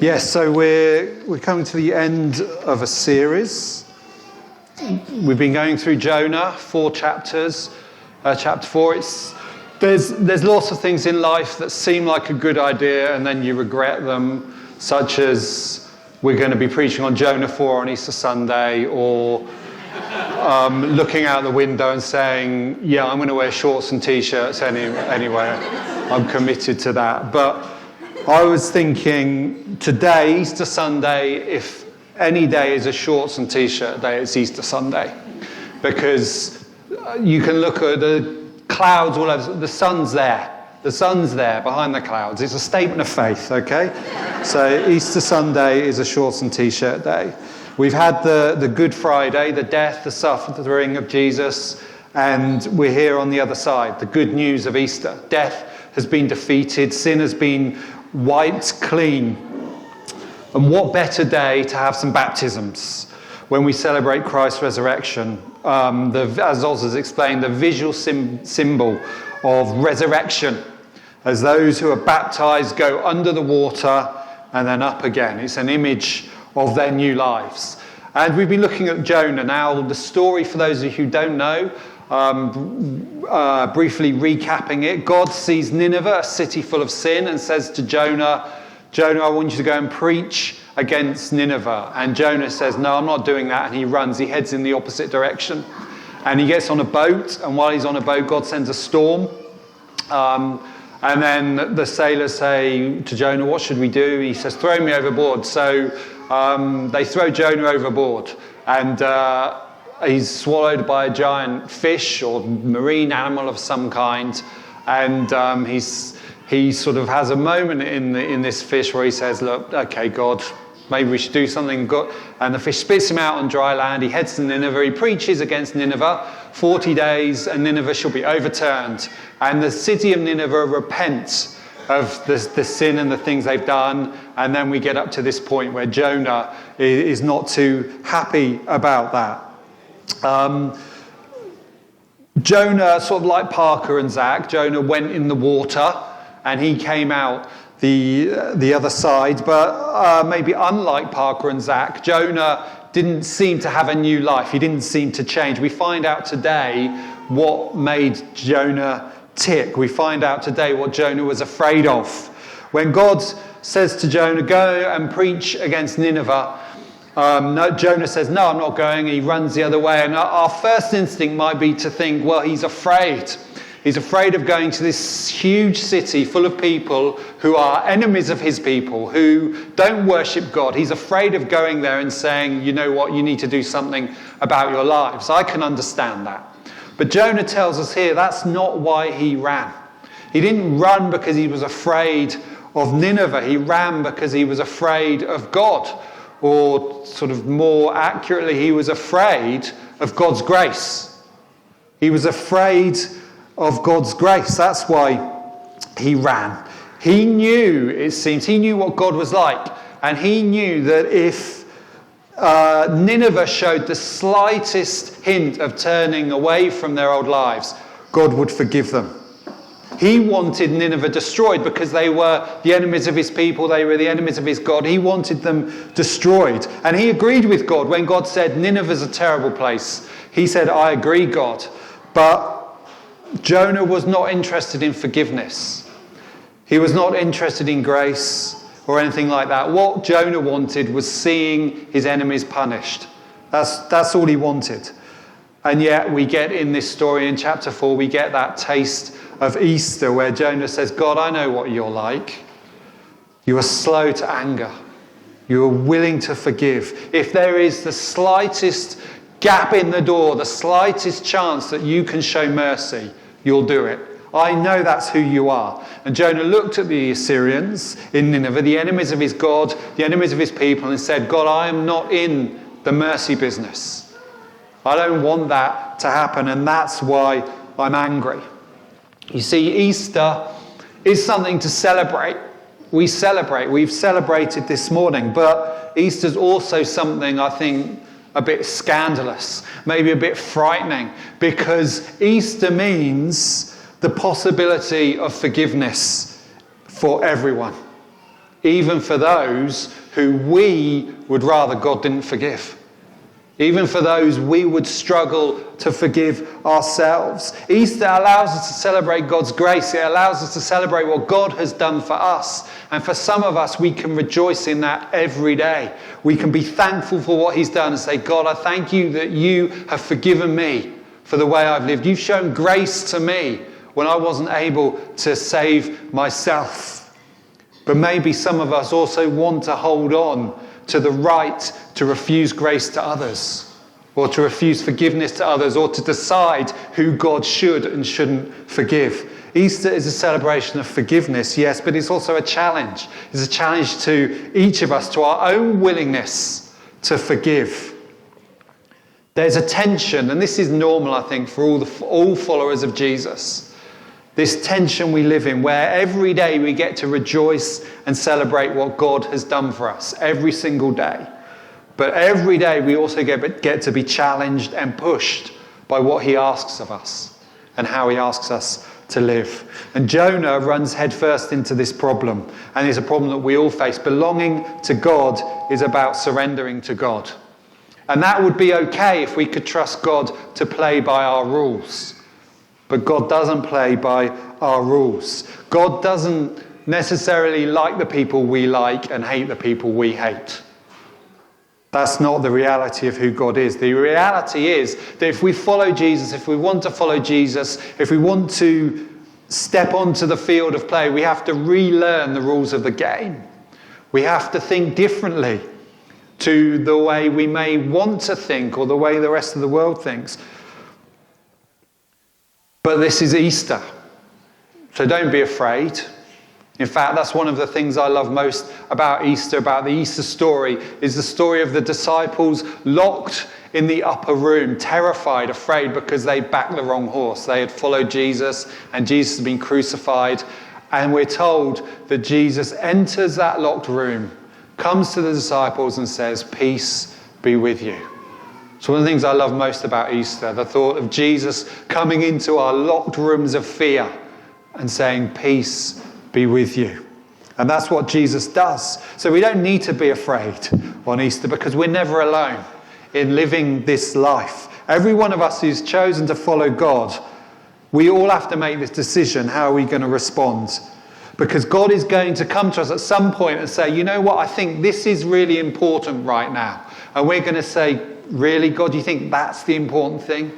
Yes, so we're coming to the end of a series. We've been going through Jonah, 4 chapters. Chapter 4, there's lots of things in life that seem like a good idea and then you regret them, such as we're going to be preaching on Jonah 4 on Easter Sunday, or looking out the window and saying, yeah, I'm going to wear shorts and t-shirts anyway. I'm committed to that. But I was thinking today, Easter Sunday, if any day is a shorts and t-shirt day, it's Easter Sunday. Because you can look at the clouds all over, the sun's there. The sun's there behind the clouds. It's a statement of faith, okay? So Easter Sunday is a shorts and t-shirt day. We've had the Good Friday, the death, the suffering of Jesus, and we're here on the other side, the good news of Easter. Death has been defeated, sin has been wiped clean. And what better day to have some baptisms when we celebrate Christ's resurrection? As Oz has explained, the visual symbol of resurrection, as those who are baptized go under the water and then up again. It's an image of their new lives. And we've been looking at Jonah. Now, the story, for those of you who don't know, briefly recapping it, God sees Nineveh, a city full of sin, and says to Jonah, I want you to go and preach against Nineveh. And Jonah says, no, I'm not doing that. And he runs. He heads in the opposite direction. And he gets on a boat. And while he's on a boat, God sends a storm. And then the sailors say to Jonah, what should we do? He says, throw me overboard. So they throw Jonah overboard. And he's swallowed by a giant fish or marine animal of some kind. And he sort of has a moment in this fish where he says, look, okay, God, maybe we should do something good. And the fish spits him out on dry land. He heads to Nineveh. He preaches against Nineveh. 40 days and Nineveh shall be overturned. And the city of Nineveh repents of the sin and the things they've done. And then we get up to this point where Jonah is not too happy about that. Jonah, sort of like Parker and Zach, Jonah went in the water and he came out the other side. But maybe unlike Parker and Zach, Jonah didn't seem to have a new life. He didn't seem to change. We find out today what made Jonah tick. We find out today what Jonah was afraid of. When God says to Jonah, go and preach against Nineveh, Jonah says, no, I'm not going. He runs the other way. And our first instinct might be to think, well, he's afraid. He's afraid of going to this huge city full of people who are enemies of his people, who don't worship God. He's afraid of going there and saying, you know what, you need to do something about your lives. I can understand that. But Jonah tells us here that's not why he ran. He didn't run because he was afraid of Nineveh. He ran because he was afraid of God. Or sort of more accurately, he was afraid of God's grace. He was afraid of God's grace. That's why he ran. He knew, it seems, he knew what God was like. And he knew that if Nineveh showed the slightest hint of turning away from their old lives, God would forgive them. He wanted Nineveh destroyed because they were the enemies of his people. They were the enemies of his God. He wanted them destroyed. And he agreed with God when God said, Nineveh's a terrible place. He said, I agree, God. But Jonah was not interested in forgiveness. He was not interested in grace or anything like that. What Jonah wanted was seeing his enemies punished. That's all he wanted. And yet we get in this story in chapter 4, we get that taste of Easter where Jonah says, God, I know what you're like. You are slow to anger. You are willing to forgive. If there is the slightest gap in the door, the slightest chance that you can show mercy, you'll do it. I know that's who you are. And Jonah looked at the Assyrians in Nineveh, the enemies of his God, the enemies of his people, and said, God, I am not in the mercy business. I don't want that to happen, and that's why I'm angry. You see, Easter is something to celebrate. We celebrate. We've celebrated this morning, but Easter's also something, I think, a bit scandalous, maybe a bit frightening, because Easter means the possibility of forgiveness for everyone. even for those who we would rather God didn't forgive. Even for those we would struggle to forgive ourselves. Easter allows us to celebrate God's grace. It allows us to celebrate what God has done for us. And for some of us, we can rejoice in that every day. We can be thankful for what he's done and say, God, I thank you that you have forgiven me for the way I've lived. You've shown grace to me when I wasn't able to save myself. But maybe some of us also want to hold on to the right to refuse grace to others, or to refuse forgiveness to others, or to decide who God should and shouldn't forgive. Easter is a celebration of forgiveness, yes, but it's also a challenge. It's a challenge to each of us, to our own willingness to forgive. There's a tension, and this is normal, I think, for all followers of Jesus. This tension we live in, where every day we get to rejoice and celebrate what God has done for us, every single day. But every day we also get to be challenged and pushed by what he asks of us and how he asks us to live. And Jonah runs headfirst into this problem, and it's a problem that we all face. Belonging to God is about surrendering to God. And that would be okay if we could trust God to play by our rules. But God doesn't play by our rules. God doesn't necessarily like the people we like and hate the people we hate. That's not the reality of who God is. The reality is that if we follow Jesus, if we want to follow Jesus, if we want to step onto the field of play, we have to relearn the rules of the game. We have to think differently to the way we may want to think or the way the rest of the world thinks. But this is Easter, so don't be afraid. In fact, that's one of the things I love most about Easter, about the Easter story, is the story of the disciples locked in the upper room, terrified, afraid, because they backed the wrong horse. They had followed Jesus, and Jesus had been crucified. And we're told that Jesus enters that locked room, comes to the disciples and says, "Peace be with you." So one of the things I love most about Easter, the thought of Jesus coming into our locked rooms of fear and saying, "Peace be with you." And that's what Jesus does. So we don't need to be afraid on Easter, because we're never alone in living this life. Every one of us who's chosen to follow God, we all have to make this decision. How are we going to respond? Because God is going to come to us at some point and say, "You know what, I think this is really important right now." And we're going to say, "Really, God, you think that's the important thing?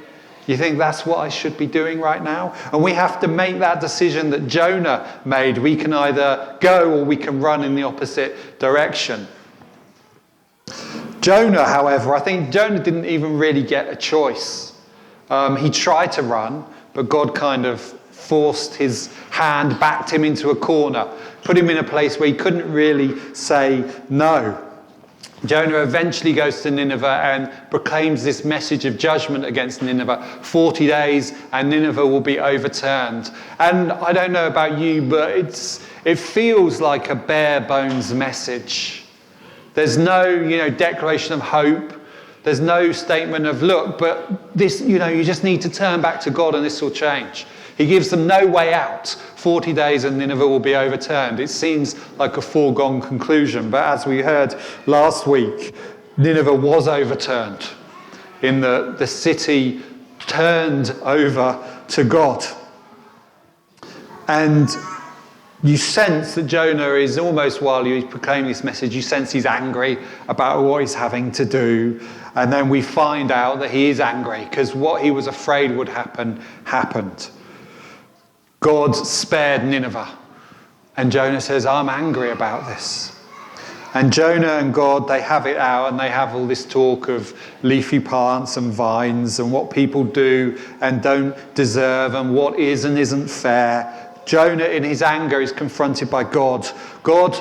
You think that's what I should be doing right now?" And we have to make that decision that Jonah made. We can either go or we can run in the opposite direction. Jonah, however, I think Jonah didn't even really get a choice. He tried to run, but God kind of forced his hand, backed him into a corner, put him in a place where he couldn't really say no. Jonah eventually goes to Nineveh and proclaims this message of judgment against Nineveh. 40 days and Nineveh will be overturned. And I don't know about you, but it feels like a bare bones message. There's no, declaration of hope. There's no statement of, look, but this, you just need to turn back to God and this will change. He gives them no way out. 40 days and Nineveh will be overturned. It seems like a foregone conclusion, but as we heard last week, Nineveh was overturned. In the city turned over to God. And you sense that Jonah is almost, while he's proclaiming this message, you sense he's angry about what he's having to do. And then we find out that he is angry because what he was afraid would happen, happened. God spared Nineveh. And Jonah says, "I'm angry about this." And Jonah and God, they have it out, and they have all this talk of leafy plants and vines and what people do and don't deserve and what is and isn't fair. Jonah, in his anger, is confronted by God. God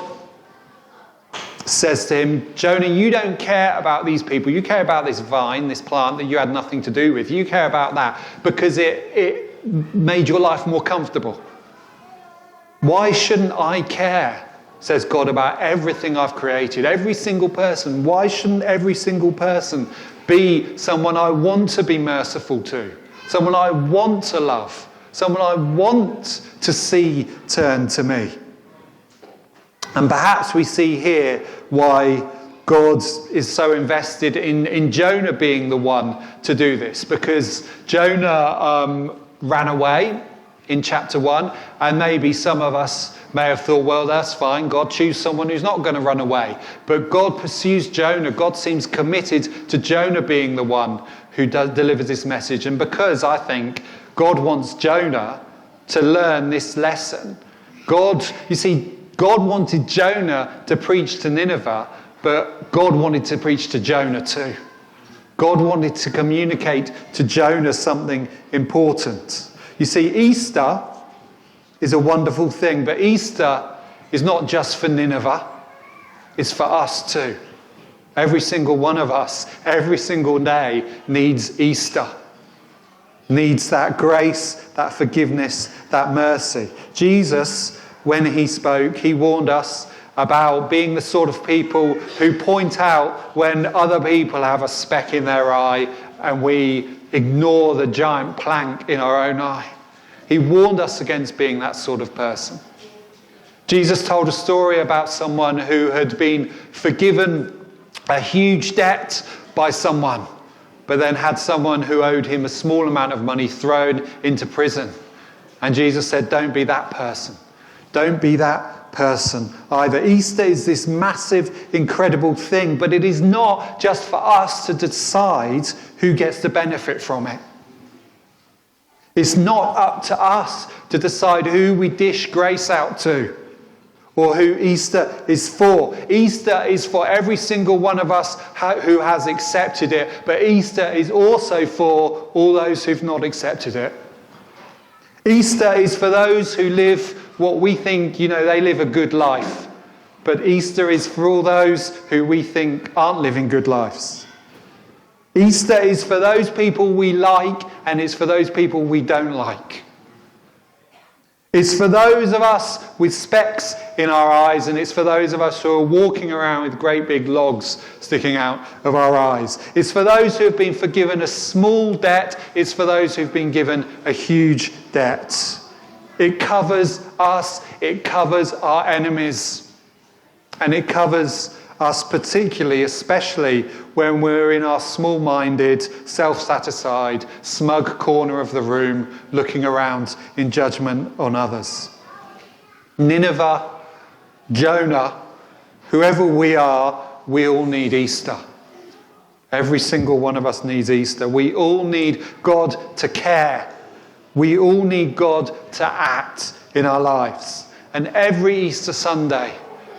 says to him, "Jonah, you don't care about these people. You care about this vine, this plant that you had nothing to do with. You care about that because it made your life more comfortable. Why shouldn't I care," says God, "about everything I've created, every single person? Why shouldn't every single person be someone I want to be merciful to, someone I want to love, someone I want to see turn to me?" And perhaps we see here why God is so invested in Jonah being the one to do this, because Jonah ran away in chapter 1, and maybe some of us may have thought, well, that's fine, God choose someone who's not going to run away. But God pursues Jonah. God seems committed to Jonah being the one who delivers this message. And because I think God wants Jonah to learn this lesson. God wanted Jonah to preach to Nineveh, but God wanted to preach to Jonah too. God wanted to communicate to Jonah something important. You see, Easter is a wonderful thing, but Easter is not just for Nineveh, it's for us too. Every single one of us, every single day needs Easter. Needs that grace, that forgiveness, that mercy. Jesus, when he spoke, he warned us about being the sort of people who point out when other people have a speck in their eye and we ignore the giant plank in our own eye. He warned us against being that sort of person. Jesus told a story about someone who had been forgiven a huge debt by someone, but then had someone who owed him a small amount of money thrown into prison. And Jesus said, don't be that person. Don't be that person either. Easter is this massive, incredible thing, but it is not just for us to decide who gets to benefit from it. It's not up to us to decide who we dish grace out to or who Easter is for. Easter is for every single one of us who has accepted it, but Easter is also for all those who've not accepted it. Easter is for those who live what we think, they live a good life. But Easter is for all those who we think aren't living good lives. Easter is for those people we like, and it's for those people we don't like. It's for those of us with specks in our eyes, and it's for those of us who are walking around with great big logs sticking out of our eyes. It's for those who have been forgiven a small debt. It's for those who've been given a huge debt. It covers us. It covers our enemies. And it covers us particularly, especially when we're in our small-minded, self-satisfied, smug corner of the room, looking around in judgment on others. Nineveh, Jonah, whoever we are, we all need Easter. Every single one of us needs Easter. We all need God to care. We all need God to act in our lives. And every Easter Sunday,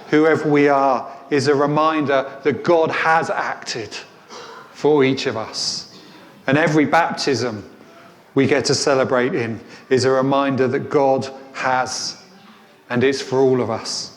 whoever we are, is a reminder that God has acted for each of us. And every baptism we get to celebrate in is a reminder that God has, and it's for all of us.